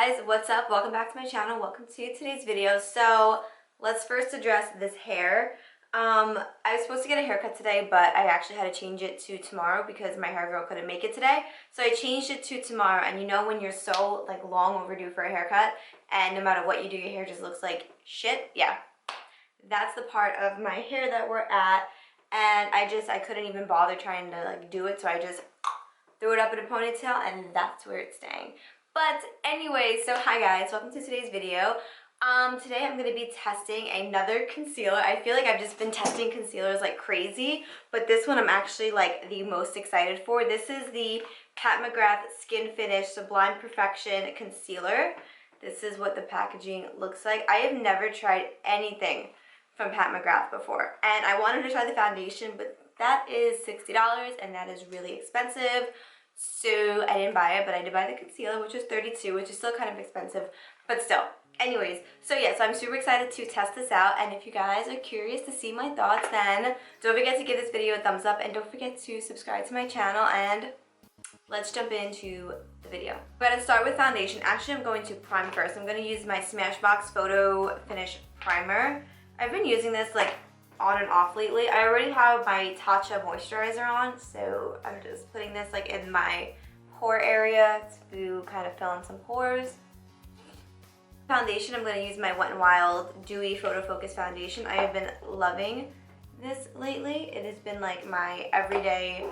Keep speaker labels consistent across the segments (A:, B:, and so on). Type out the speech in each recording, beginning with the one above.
A: guys, what's up? Welcome back to my channel. Welcome to today's video. So let's first address this hair. I was supposed to get a haircut today, but I actually had to change it to tomorrow because my hair girl couldn't make it today. So I changed it to tomorrow, and you know when you're so like long overdue for a haircut and no matter what you do, your hair just looks like shit? Yeah. That's the part of my hair that we're at, and I couldn't even bother trying to like do it, so I just threw it up in a ponytail and that's where it's staying. But anyway, so hi guys, welcome to today's video. Today I'm going to be testing another concealer. I feel like I've just been testing concealers like crazy, but this one I'm actually like the most excited for. This is the McGRATH Skin Finish Sublime Perfection Concealer. This is what the packaging looks like. I have never tried anything from McGRATH before, and I wanted to try the foundation, but that is $60 and that is really expensive. So I didn't buy it, but I did buy the concealer, which is $32, which is still kind of expensive, but still. Anyways, so yeah, so I'm super excited to test this out, and if you guys are curious to see my thoughts, then don't forget to give this video a thumbs up, and don't forget to subscribe to my channel, and let's jump into the video. I'm going to start with foundation. Actually, I'm going to prime first. I'm going to use my Smashbox Photo Finish Primer. I've been using this like on and off lately. I already have my Tatcha moisturizer on, so I'm just putting this like in my pore area to kind of fill in some pores. Foundation, I'm going to use my Wet n Wild Dewy Photo Focus Foundation. I have been loving this lately. It has been like my everyday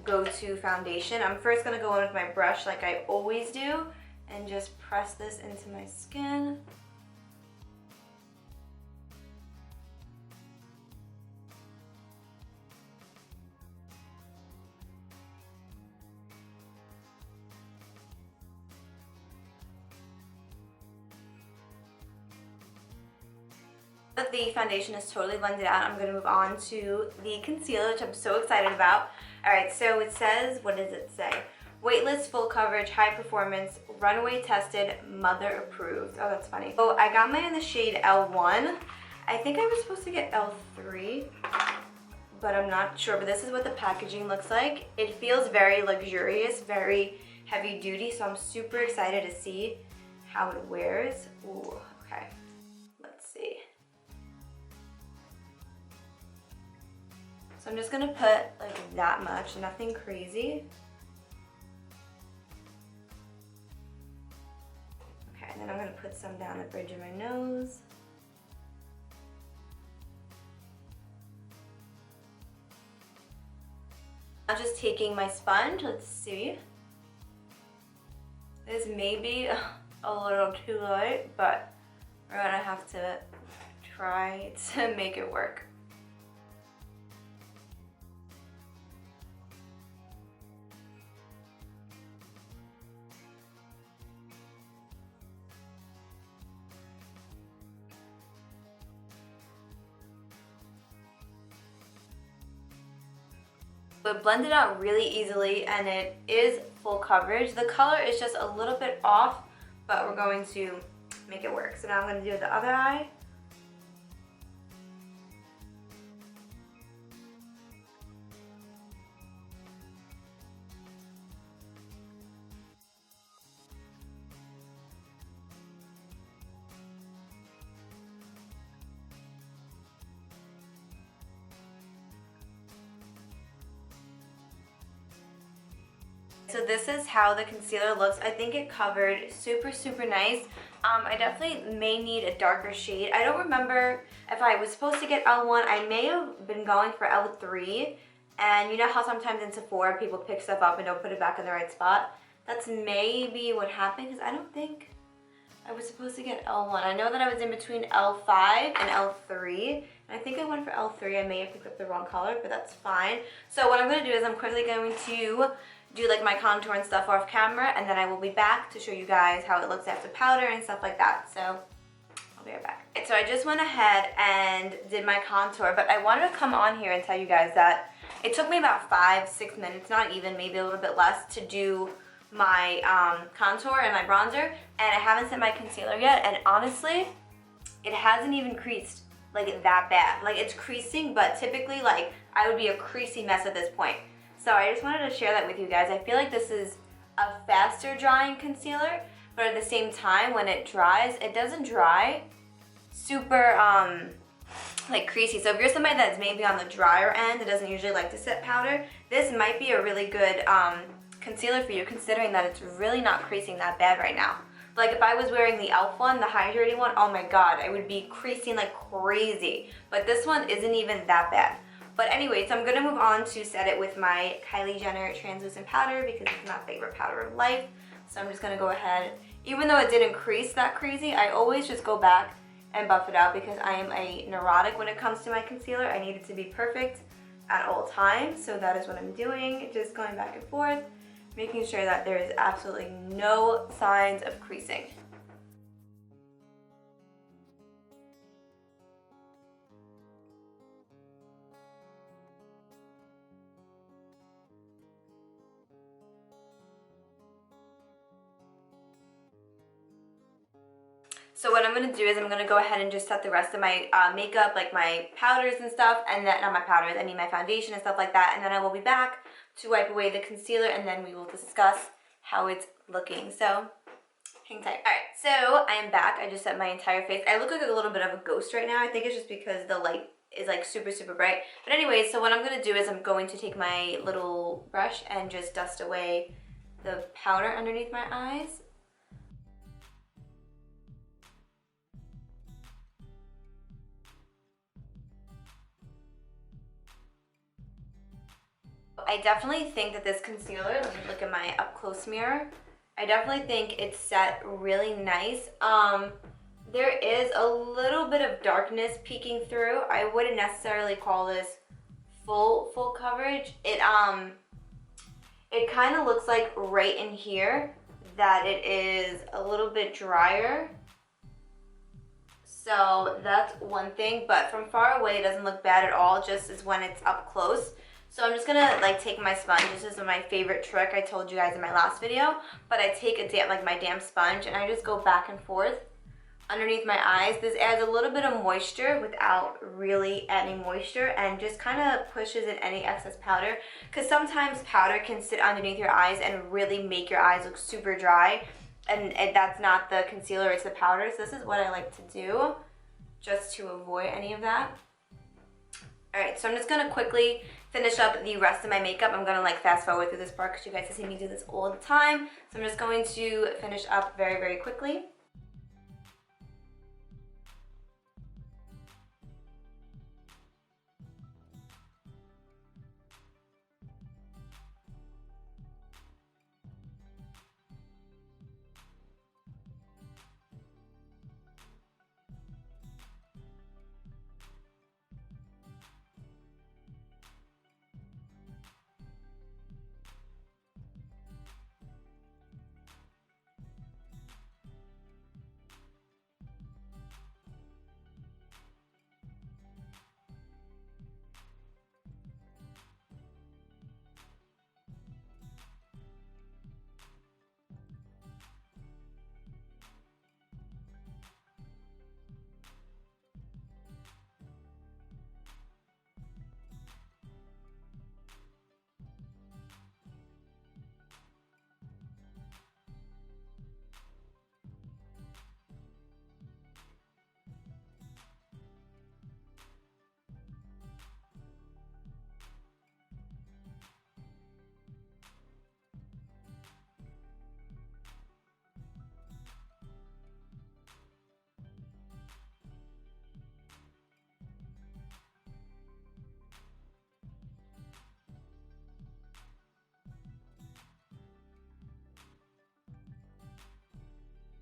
A: go-to foundation. I'm first going to go in with my brush like I always do and just press this into my skin. The foundation is totally blended out. I'm going to move on to the concealer, which I'm so excited about. Alright, so it says, what does it say? Weightless, full coverage, high performance, runway tested, mother approved. Oh, that's funny. Oh, I got mine in the shade L1. I think I was supposed to get L3, but I'm not sure. But this is what the packaging looks like. It feels very luxurious, very heavy duty, so I'm super excited to see how it wears. Ooh, okay. Let's see. So I'm just gonna put like that much, nothing crazy. Okay, and then I'm gonna put some down the bridge of my nose. I'm just taking my sponge, let's see. This may be a little too light, but we're gonna have to try to make it work. It blended out really easily, and it is full coverage. The color is just a little bit off, but we're going to make it work. So now I'm going to do the other eye. So this is how the concealer looks. I think it covered super nice. I definitely may need a darker shade. I don't remember if I was supposed to get L1. I may have been going for L3. And you know how sometimes in Sephora people pick stuff up and don't put it back in the right spot? That's maybe what happened, because I don't think I was supposed to get L1. I know that I was in between L5 and L3. And I think I went for L3. I may have picked up the wrong color, but that's fine. So what I'm going to do is I'm quickly going to do like my contour and stuff off camera, and then I will be back to show you guys how it looks after powder and stuff like that. So I'll be right back. So I just went ahead and did my contour, but I wanted to come on here and tell you guys that it took me about 5-6 minutes, not even, maybe a little bit less, to do my contour and my bronzer, and I haven't set my concealer yet, and honestly it hasn't even creased like that bad. Like, it's creasing, but typically like I would be a creasy mess at this point. So I just wanted to share that with you guys. I feel like this is a faster drying concealer, but at the same time, when it dries, it doesn't dry super like creasy. So if you're somebody that's maybe on the drier end that doesn't usually like to set powder, this might be a really good concealer for you, considering that it's really not creasing that bad right now. Like if I was wearing the e.l.f. one, the hydrating one, oh my god, I would be creasing like crazy. But this one isn't even that bad. But anyway, so I'm going to move on to set it with my Kylie Jenner translucent powder because it's my favorite powder of life. So I'm just going to go ahead, even though it didn't crease that crazy, I always just go back and buff it out because I am a neurotic when it comes to my concealer. I need it to be perfect at all times, so that is what I'm doing, just going back and forth, making sure that there is absolutely no signs of creasing. So what I'm going to do is I'm going to go ahead and just set the rest of my makeup, like my powders and stuff, and then, not my powders, I mean my foundation and stuff like that, and then I will be back to wipe away the concealer, and then we will discuss how it's looking. So hang tight. Alright, so I am back. I just set my entire face. I look like a little bit of a ghost right now. I think it's just because the light is like super, super bright. But anyways, so what I'm going to do is I'm going to take my little brush and just dust away the powder underneath my eyes. I definitely think that this concealer, let me look at my up close mirror, I definitely think it's set really nice. There is a little bit of darkness peeking through. I wouldn't necessarily call this full coverage. It kind of looks like right in here that it is a little bit drier. So that's one thing, but from far away it doesn't look bad at all, just as when it's up close. So I'm just gonna like take my sponge. This is my favorite trick I told you guys in my last video, but I take my damp sponge and I just go back and forth underneath my eyes. This adds a little bit of moisture without really adding moisture and just kind of pushes in any excess powder, because sometimes powder can sit underneath your eyes and really make your eyes look super dry, and that's not the concealer, it's the powder. So this is what I like to do just to avoid any of that. Alright, so I'm just gonna quickly finish up the rest of my makeup. I'm gonna like fast forward through this part because you guys have seen me do this all the time. So I'm just going to finish up very, very quickly.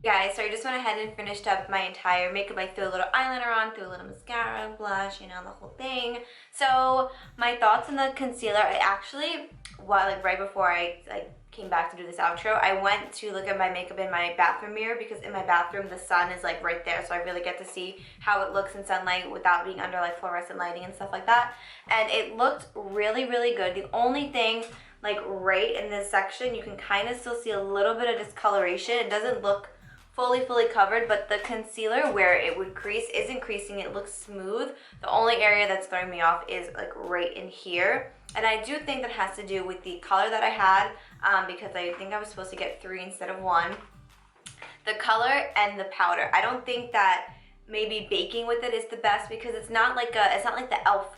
A: Guys, so I just went ahead and finished up my entire makeup. I threw a little eyeliner on, threw a little mascara, blush, you know, the whole thing. So my thoughts on the concealer, I actually, like right before I came back to do this outro, I went to look at my makeup in my bathroom mirror because in my bathroom the sun is like right there, so I really get to see how it looks in sunlight without being under like fluorescent lighting and stuff like that. And it looked really, really good. The only thing, like right in this section, you can kind of still see a little bit of discoloration. It doesn't look fully covered, but the concealer where it would crease isn't creasing. It looks smooth. The only area that's throwing me off is like right in here, and I do think that has to do with the color that I had, because I think I was supposed to get 3 instead of 1. the color and the powder. I don't think that maybe baking with it is the best because it's not like the e.l.f.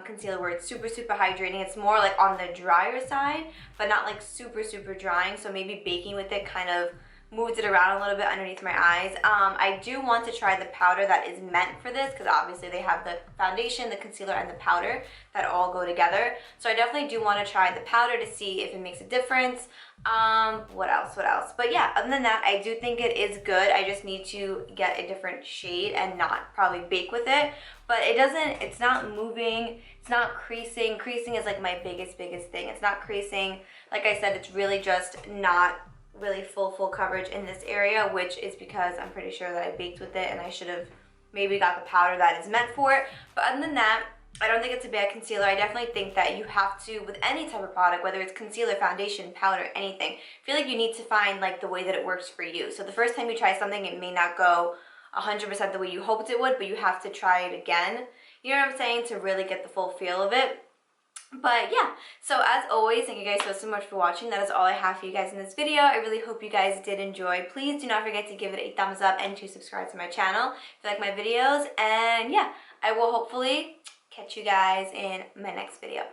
A: Concealer where it's super hydrating. It's more like on the drier side, but not like super drying. So maybe baking with it kind of moves it around a little bit underneath my eyes. I do want to try the powder that is meant for this because obviously they have the foundation, the concealer, and the powder that all go together. So I definitely do want to try the powder to see if it makes a difference. What else? But yeah, other than that, I do think it is good. I just need to get a different shade and not probably bake with it. But it's not moving, it's not creasing. Creasing is like my biggest thing. It's not creasing. Like I said, it's really just not really full coverage in this area, which is because I'm pretty sure that I baked with it and I should have maybe got the powder that is meant for it. But other than that, I don't think it's a bad concealer. I definitely think that you have to, with any type of product, whether it's concealer, foundation, powder, anything, I feel like you need to find like the way that it works for you. So the first time you try something, it may not go 100% the way you hoped it would, but you have to try it again. You know what I'm saying? To really get the full feel of it. But yeah, so as always, thank you guys so much for watching. That is all I have for you guys in this video. I really hope you guys did enjoy. Please do not forget to give it a thumbs up and to subscribe to my channel if you like my videos. And yeah, I will hopefully catch you guys in my next video.